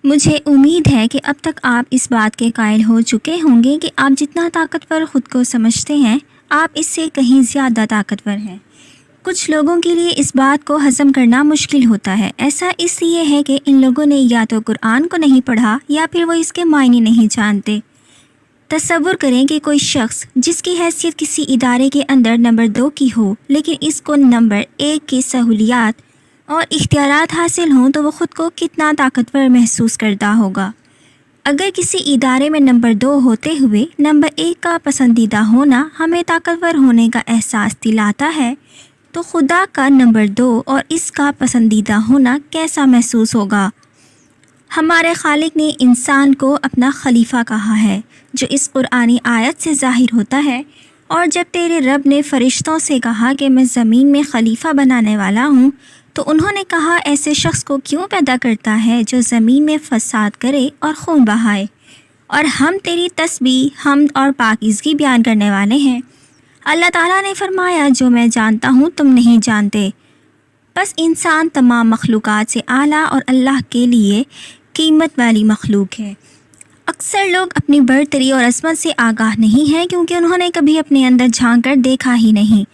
مجھے امید ہے کہ اب تک آپ اس بات کے قائل ہو چکے ہوں گے کہ آپ جتنا طاقتور خود کو سمجھتے ہیں آپ اس سے کہیں زیادہ طاقتور ہیں۔ کچھ لوگوں کے لیے اس بات کو ہضم کرنا مشکل ہوتا ہے۔ ایسا اس لیے ہے کہ ان لوگوں نے یا تو قرآن کو نہیں پڑھا یا پھر وہ اس کے معنی نہیں جانتے۔ تصور کریں کہ کوئی شخص جس کی حیثیت کسی ادارے کے اندر نمبر 2 کی ہو لیکن اس کو نمبر 1 کی سہولیات اور اختیارات حاصل ہوں تو وہ خود کو کتنا طاقتور محسوس کرتا ہوگا۔ اگر کسی ادارے میں نمبر 2 ہوتے ہوئے نمبر 1 کا پسندیدہ ہونا ہمیں طاقتور ہونے کا احساس دلاتا ہے تو خدا کا نمبر 2 اور اس کا پسندیدہ ہونا کیسا محسوس ہوگا؟ ہمارے خالق نے انسان کو اپنا خلیفہ کہا ہے جو اس قرآنی آیت سے ظاہر ہوتا ہے، اور جب تیرے رب نے فرشتوں سے کہا کہ میں زمین میں خلیفہ بنانے والا ہوں تو انہوں نے کہا ایسے شخص کو کیوں پیدا کرتا ہے جو زمین میں فساد کرے اور خون بہائے، اور ہم تیری تسبیح، حمد اور پاکیزگی بیان کرنے والے ہیں۔ اللہ تعالیٰ نے فرمایا جو میں جانتا ہوں تم نہیں جانتے۔ بس انسان تمام مخلوقات سے اعلیٰ اور اللہ کے لیے قیمت والی مخلوق ہے۔ اکثر لوگ اپنی برتری اور عظمت سے آگاہ نہیں ہیں کیونکہ انہوں نے کبھی اپنے اندر جھانک کر دیکھا ہی نہیں۔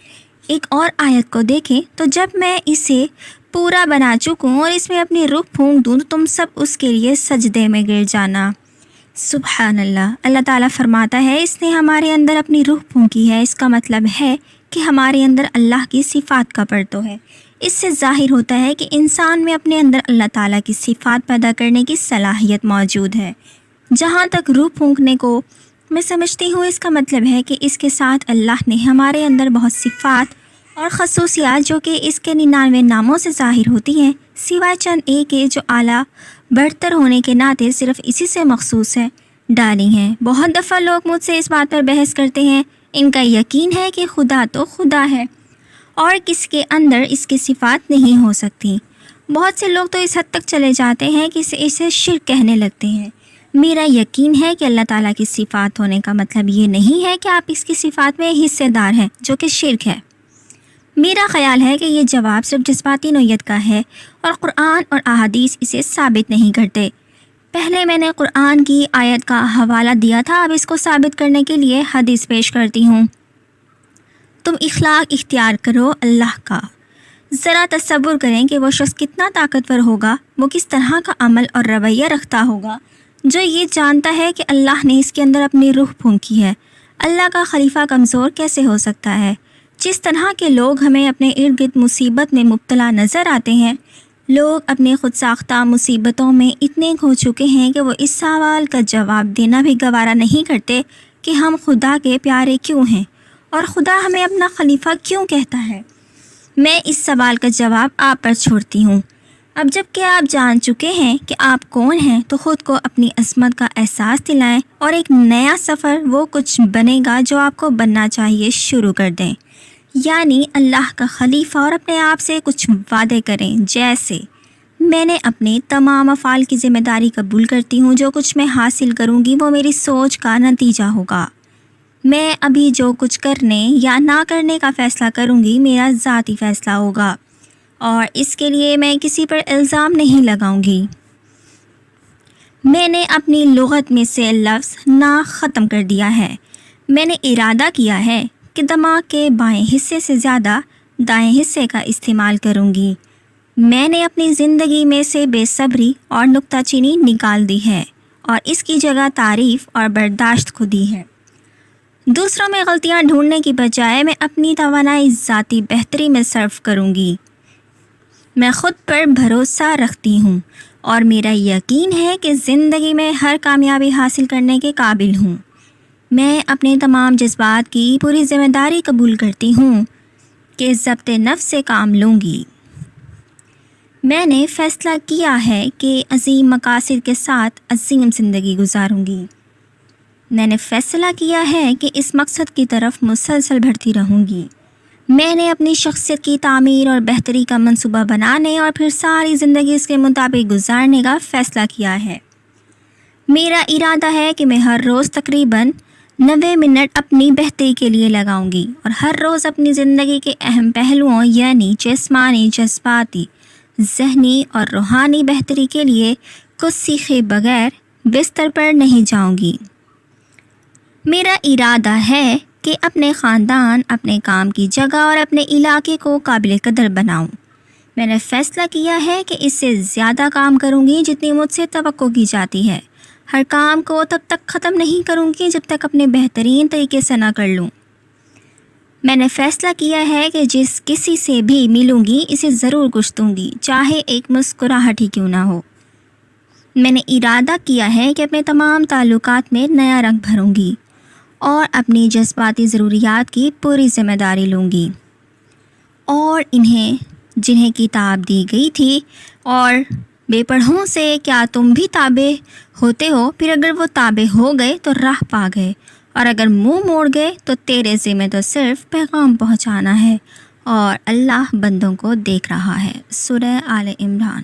ایک اور آیت کو دیکھیں تو جب میں اسے پورا بنا چکوں اور اس میں اپنی روح پھونک دوں تو تم سب اس کے لیے سجدے میں گر جانا۔ سبحان اللہ۔ اللہ تعالیٰ فرماتا ہے اس نے ہمارے اندر اپنی روح پھونکی ہے، اس کا مطلب ہے کہ ہمارے اندر اللہ کی صفات کا پرتو ہے۔ اس سے ظاہر ہوتا ہے کہ انسان میں اپنے اندر اللہ تعالیٰ کی صفات پیدا کرنے کی صلاحیت موجود ہے۔ جہاں تک روح پھونکنے کو میں سمجھتی ہوں اس کا مطلب ہے کہ اس کے ساتھ اللہ نے ہمارے اندر بہت صفات اور خصوصیات جو کہ اس کے 99 ناموں سے ظاہر ہوتی ہیں سوائے چند ایک کے جو اعلیٰ برتر ہونے کے ناطے صرف اسی سے مخصوص ہے ڈالی ہیں۔ بہت دفعہ لوگ مجھ سے اس بات پر بحث کرتے ہیں، ان کا یقین ہے کہ خدا تو خدا ہے اور کس کے اندر اس کی صفات نہیں ہو سکتی۔ بہت سے لوگ تو اس حد تک چلے جاتے ہیں کہ اسے شرک کہنے لگتے ہیں۔ میرا یقین ہے کہ اللہ تعالیٰ کی صفات ہونے کا مطلب یہ نہیں ہے کہ آپ اس کی صفات میں حصے دار ہیں جو کہ شرک ہے۔ میرا خیال ہے کہ یہ جواب صرف جذباتی نوعیت کا ہے اور قرآن اور احادیث اسے ثابت نہیں کرتے۔ پہلے میں نے قرآن کی آیت کا حوالہ دیا تھا، اب اس کو ثابت کرنے کے لیے حدیث پیش کرتی ہوں۔ تم اخلاق اختیار کرو اللہ کا۔ ذرا تصور کریں کہ وہ شخص کتنا طاقتور ہوگا، وہ کس طرح کا عمل اور رویہ رکھتا ہوگا جو یہ جانتا ہے کہ اللہ نے اس کے اندر اپنی روح پھونکی ہے۔ اللہ کا خلیفہ کمزور کیسے ہو سکتا ہے؟ جس طرح کے لوگ ہمیں اپنے ارد گرد مصیبت میں مبتلا نظر آتے ہیں، لوگ اپنے خود ساختہ مصیبتوں میں اتنے کھو چکے ہیں کہ وہ اس سوال کا جواب دینا بھی گوارا نہیں کرتے کہ ہم خدا کے پیارے کیوں ہیں اور خدا ہمیں اپنا خلیفہ کیوں کہتا ہے۔ میں اس سوال کا جواب آپ پر چھوڑتی ہوں۔ اب جب کہ آپ جان چکے ہیں کہ آپ کون ہیں تو خود کو اپنی عظمت کا احساس دلائیں اور ایک نیا سفر وہ کچھ بنے گا جو آپ کو بننا چاہیے شروع کر دیں، یعنی اللہ کا خلیفہ، اور اپنے آپ سے کچھ وعدے کریں جیسے میں نے اپنے تمام افعال کی ذمہ داری قبول کرتی ہوں، جو کچھ میں حاصل کروں گی وہ میری سوچ کا نتیجہ ہوگا۔ میں ابھی جو کچھ کرنے یا نہ کرنے کا فیصلہ کروں گی میرا ذاتی فیصلہ ہوگا اور اس کے لیے میں کسی پر الزام نہیں لگاؤں گی۔ میں نے اپنی لغت میں سے لفظ نہ ختم کر دیا ہے۔ میں نے ارادہ کیا ہے کہ دماغ کے بائیں حصے سے زیادہ دائیں حصے کا استعمال کروں گی۔ میں نے اپنی زندگی میں سے بے صبری اور نکتہ چینی نکال دی ہے اور اس کی جگہ تعریف اور برداشت کو دی ہے۔ دوسروں میں غلطیاں ڈھونڈنے کی بجائے میں اپنی توانائی ذاتی بہتری میں صرف کروں گی۔ میں خود پر بھروسہ رکھتی ہوں اور میرا یقین ہے کہ زندگی میں ہر کامیابی حاصل کرنے کے قابل ہوں۔ میں اپنے تمام جذبات کی پوری ذمہ داری قبول کرتی ہوں کہ ضبط نفس سے کام لوں گی۔ میں نے فیصلہ کیا ہے کہ عظیم مقاصد کے ساتھ عظیم زندگی گزاروں گی۔ میں نے فیصلہ کیا ہے کہ اس مقصد کی طرف مسلسل بڑھتی رہوں گی۔ میں نے اپنی شخصیت کی تعمیر اور بہتری کا منصوبہ بنانے اور پھر ساری زندگی اس کے مطابق گزارنے کا فیصلہ کیا ہے۔ میرا ارادہ ہے کہ میں ہر روز تقریباً 90 منٹ اپنی بہتری کے لیے لگاؤں گی اور ہر روز اپنی زندگی کے اہم پہلوؤں یعنی جسمانی، جذباتی، ذہنی اور روحانی بہتری کے لیے کچھ سیکھے بغیر بستر پر نہیں جاؤں گی۔ میرا ارادہ ہے کہ اپنے خاندان، اپنے کام کی جگہ اور اپنے علاقے کو قابل قدر بناؤں۔ میں نے فیصلہ کیا ہے کہ اس سے زیادہ کام کروں گی جتنی مجھ سے توقع کی جاتی ہے۔ ہر کام کو تب تک ختم نہیں کروں گی جب تک اپنے بہترین طریقے سے نہ کر لوں۔ میں نے فیصلہ کیا ہے کہ جس کسی سے بھی ملوں گی اسے ضرور کچھ دوں گی، چاہے ایک مسکراہٹ ہی کیوں نہ ہو۔ میں نے ارادہ کیا ہے کہ اپنے تمام تعلقات میں نیا رنگ بھروں گی اور اپنی جذباتی ضروریات کی پوری ذمہ داری لوں گی، اور جنہیں کتاب دی گئی تھی اور بے پڑھوں سے کیا تم بھی تابع ہوتے ہو؟ پھر اگر وہ تابع ہو گئے تو راہ پا گئے، اور اگر منہ موڑ گئے تو تیرے ذمہ تو صرف پیغام پہنچانا ہے، اور اللہ بندوں کو دیکھ رہا ہے۔ سورہ آل عمران۔